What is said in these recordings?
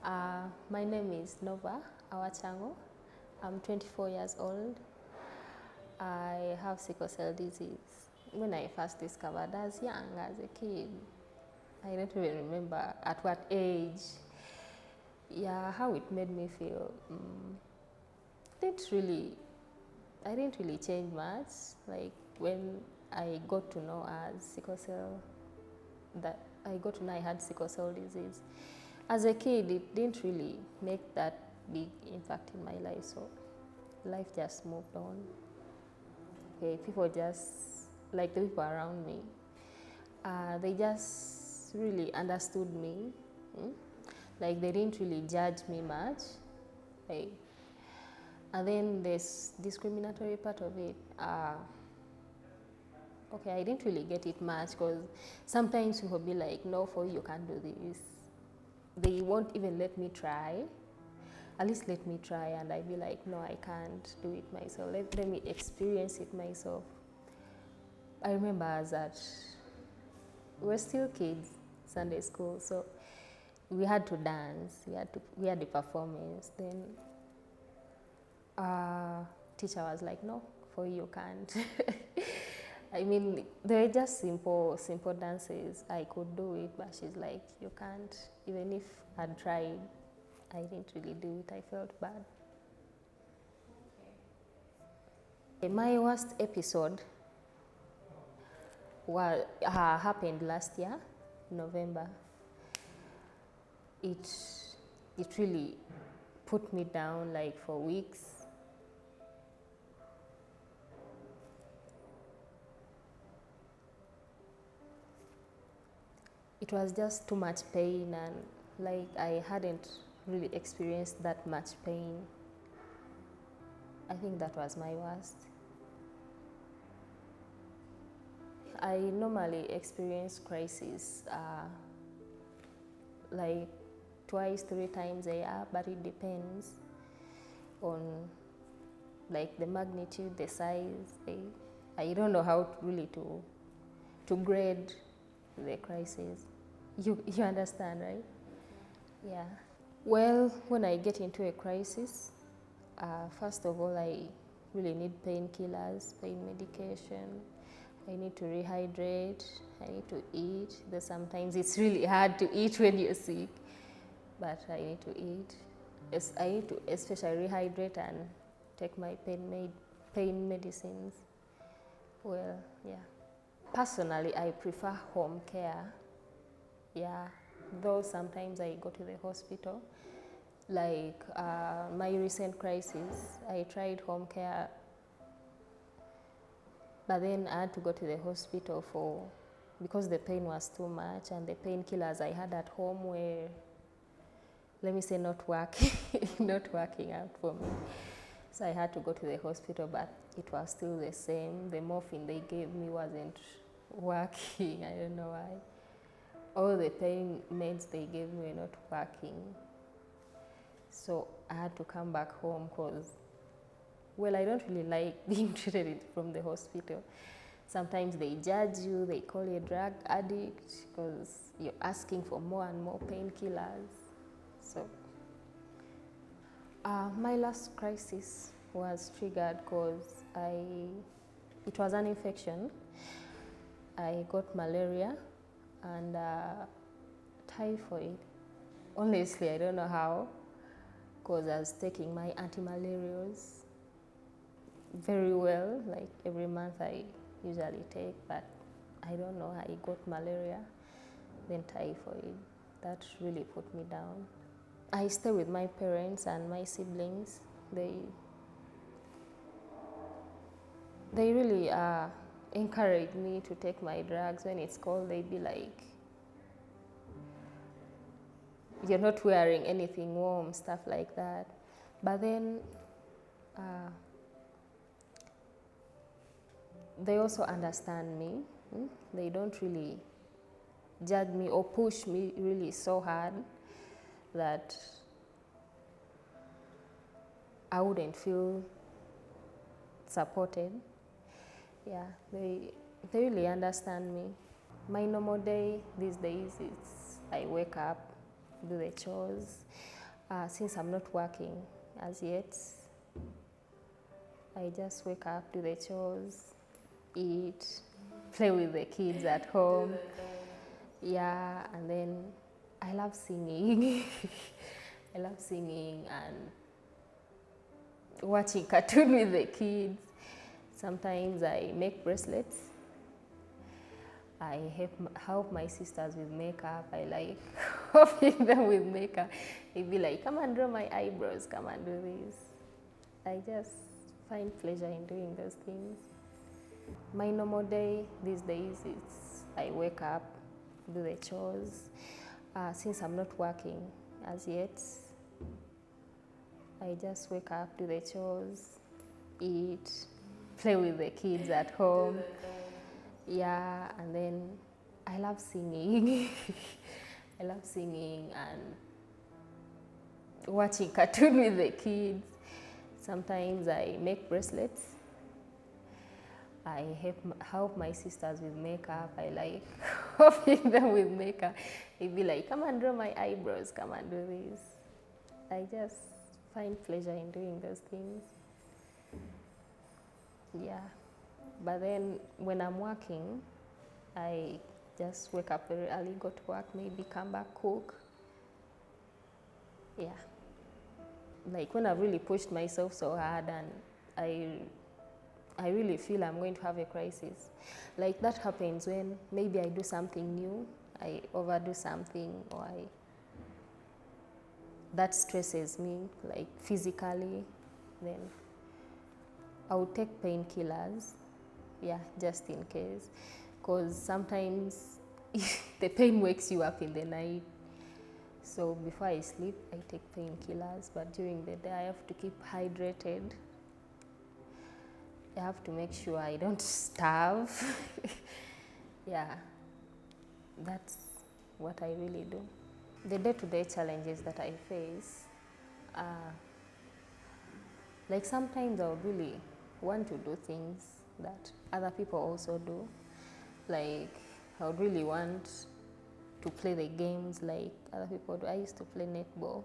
My name is Nova Awachango. I'm 24 years old. I have sickle cell disease. When I first discovered as young, as a kid, I don't even remember at what age. Yeah, how it made me feel. Didn't really, I didn't really change much. Like when I got to know as sickle cell, that I got to know I had sickle cell disease. As a kid, it didn't really make that big impact in my life, so life just moved on. Okay, people just, like the people around me, they just really understood me. Like they didn't really judge me much. Like, and then this discriminatory part of it, okay, I didn't really get it much because sometimes people be like, no, for you can't do this. They won't even let me try. At least let me try, and I'd be like, no, I can't do it myself. Let me experience it myself. I remember as that we were still kids, Sunday school, so we had to dance. We had the performance. Then teacher was like, no, for you can't. I mean, they were just simple dances. I could do it, but she's like, you can't. Even if I'd tried, I didn't really do it. I felt bad. My worst episode happened last year, November. It really put me down like for weeks. It was just too much pain, and like I hadn't really experienced that much pain. I think that was my worst. I normally experience crisis like twice, 3 times a year, but it depends on like the magnitude, the size. I don't know how to grade the crisis. You understand, right? Yeah. Well, when I get into a crisis, first of all, I really need painkillers, pain medication. I need to rehydrate. I need to eat. Though sometimes it's really hard to eat when you're sick, but I need to eat. I need to especially rehydrate and take my pain medicines. Well, yeah. Personally, I prefer home care. Yeah, though sometimes I go to the hospital. Like my recent crisis, I tried home care, but then I had to go to the hospital because the pain was too much, and the painkillers I had at home were, let me say, not working out for me. So I had to go to the hospital, but it was still the same. The morphine they gave me wasn't working. I don't know why. All the pain meds they gave me were not working. So I had to come back home because, well, I don't really like being treated from the hospital. Sometimes they judge you, they call you a drug addict because you're asking for more and more painkillers. So my last crisis was triggered because it was an infection. I got malaria and typhoid. Honestly, I don't know how, because I was taking my anti-malarials very well, like every month I usually take, but I don't know, I got malaria, then typhoid. That really put me down. I stay with my parents and my siblings. They really encourage me to take my drugs. When it's cold, they'd be like, you're not wearing anything warm, stuff like that. But then they also understand me. They don't really judge me or push me really so hard that I wouldn't feel supported. Yeah, they really understand me. My normal day these days is I wake up, do the chores, Since I'm not working as yet, I just wake up, do the chores, eat, play with the kids at home. Yeah, and then I love singing. I love singing and watching cartoon with the kids. Sometimes I make bracelets. I help my sisters with makeup. I like helping them with makeup. They'd be like, come and draw my eyebrows, come and do this. I just find pleasure in doing those things. My normal day these days is I wake up, do the chores. Since I'm not working as yet, I just wake up, do the chores, eat, play with the kids at home. Yeah, and then I love singing. I love singing and watching cartoon with the kids. Sometimes I make bracelets. I help my sisters with makeup. I like helping them with makeup. They'd be like, come and draw my eyebrows, come and do this. I just find pleasure in doing those things. Yeah. But then when I'm working, I just wake up very early, go to work, maybe come back, cook. Yeah. Like when I've really pushed myself so hard and I really feel I'm going to have a crisis. Like that happens when maybe I do something new, I overdo something, or that stresses me, like physically, then I would take painkillers. Yeah, just in case. Because sometimes the pain wakes you up in the night. So before I sleep, I take painkillers. But during the day, I have to keep hydrated. I have to make sure I don't starve. Yeah, that's what I really do. The day-to-day challenges that I face are, like sometimes I would really want to do things that other people also do. Like I would really want to play the games like other people do. I used to play netball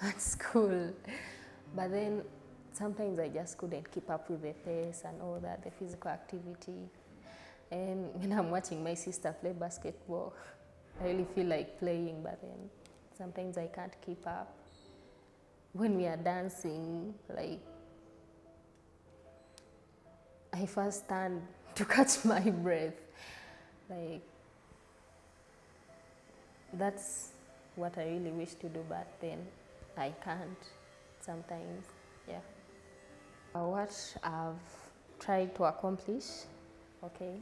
at school, but then sometimes I just couldn't keep up with the pace and all that, the physical activity. And when I'm watching my sister play basketball, I really feel like playing, but then sometimes I can't keep up. When we are dancing, like I first stand to catch my breath. Like, that's what I really wish to do, but then I can't sometimes, yeah. What I've tried to accomplish, okay,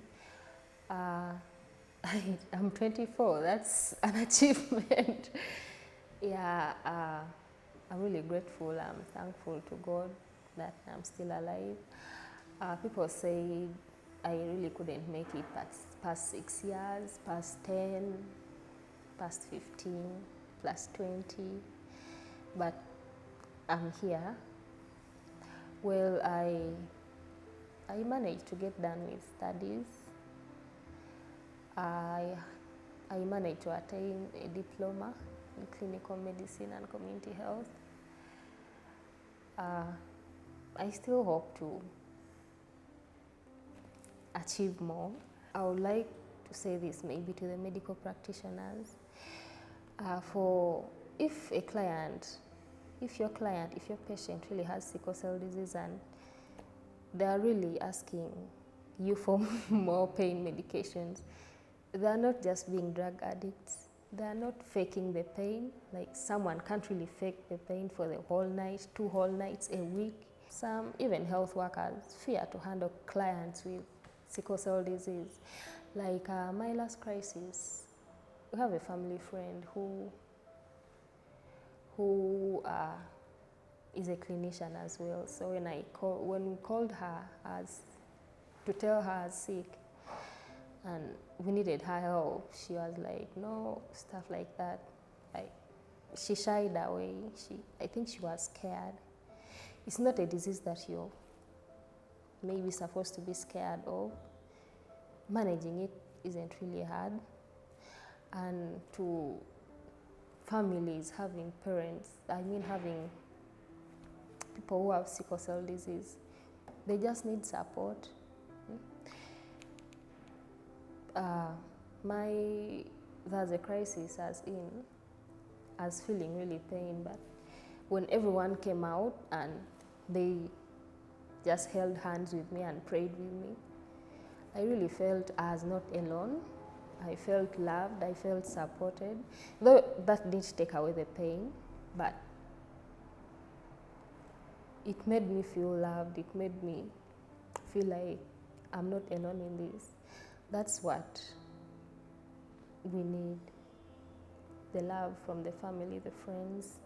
I'm 24, that's an achievement. Yeah, I'm really grateful, I'm thankful to God that I'm still alive. People say I really couldn't make it past 6 years, past 10, past 15, plus 20, but I'm here. Well, I managed to get done with studies. I managed to attain a diploma in clinical medicine and community health. I still hope to achieve more. I would like to say this maybe to the medical practitioners. If your patient really has sickle cell disease and they are really asking you for more pain medications, they are not just being drug addicts. They are not faking the pain. Like someone can't really fake the pain for the whole night, 2 whole nights a week. Some, even health workers, fear to handle clients with sickle cell disease. Like my last crisis, we have a family friend who is a clinician as well. So when we called her to tell her I was sick and we needed her help, she was like, no, stuff like that. Like, she shied away. I think she was scared. It's not a disease that you're maybe supposed to be scared of. Managing it isn't really hard. And to families, having parents, having people who have sickle cell disease, they just need support. There's a crisis as feeling really pain, but when everyone came out and they just held hands with me and prayed with me, I really felt I was not alone. I felt loved, I felt supported. Though that didn't take away the pain, but it made me feel loved. It made me feel like I'm not alone in this. That's what we need. The love from the family, the friends,